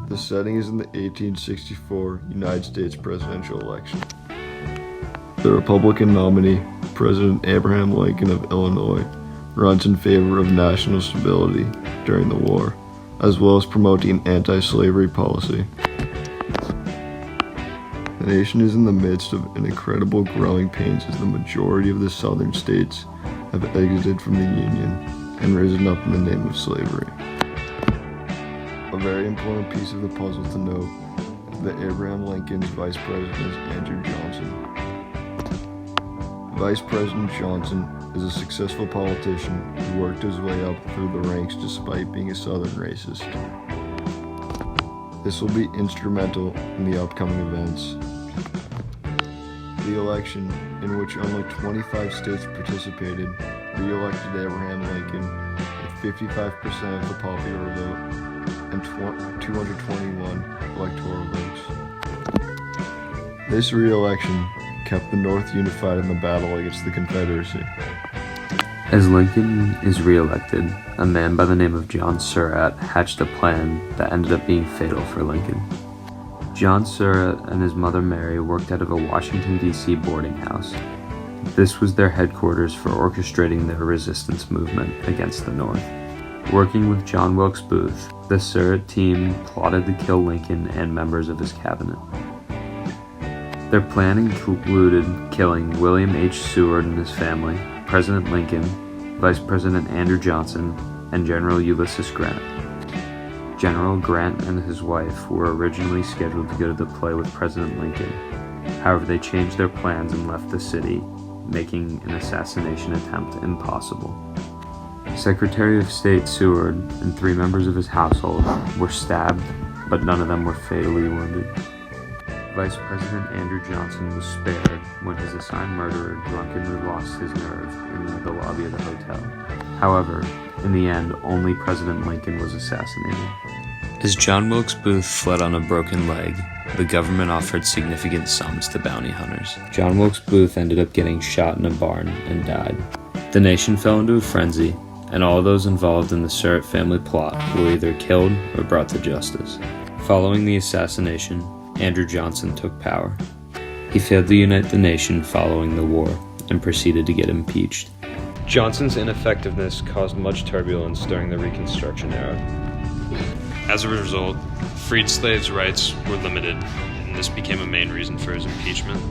The setting is in the 1864 United States presidential election. The Republican nominee, President Abraham Lincoln of Illinois, runs in favor of national stability during the war, as well as promoting anti-slavery policy. The nation is in the midst of an incredible growing pains as the majority of the southern states have exited from the Union and risen up in the name of slavery. A very important piece of the puzzle to note is that Abraham Lincoln's vice president is Andrew Johnson. Vice President Johnson is a successful politician who worked his way up through the ranks despite being a Southern racist. This will be instrumental in the upcoming events. The election, in which only 25 states participated, re-elected Abraham Lincoln with 55% of the popular vote and 221 electoral votes. This re-election kept the North unified in the battle against the Confederacy. As Lincoln is re-elected, a man by the name of John Surratt hatched a plan that ended up being fatal for Lincoln. John Surratt and his mother Mary worked out of a Washington, D.C. boarding house. This was their headquarters for orchestrating their resistance movement against the North. Working with John Wilkes Booth, the Surratt team plotted to kill Lincoln and members of his cabinet. Their plan included killing William H. Seward and his family, President Lincoln, Vice President Andrew Johnson, and General Ulysses Grant. General Grant and his wife were originally scheduled to go to the play with President Lincoln. However, they changed their plans and left the city, making an assassination attempt impossible. Secretary of State Seward and 3 members of his household were stabbed, but none of them were fatally wounded. Vice President Andrew Johnson was spared when his assigned murderer drunkenly lost his nerve in the lobby of the hotel. However, in the end, only President Lincoln was assassinated. As John Wilkes Booth fled on a broken leg, the government offered significant sums to bounty hunters. John Wilkes Booth ended up getting shot in a barn and died. The nation fell into a frenzy, and all those involved in the Surratt family plot were either killed or brought to justice. Following the assassination, Andrew Johnson took power. He failed to unite the nation following the war and proceeded to get impeached. Johnson's ineffectiveness caused much turbulence during the Reconstruction era. As a result, freed slaves' rights were limited, and this became a main reason for his impeachment.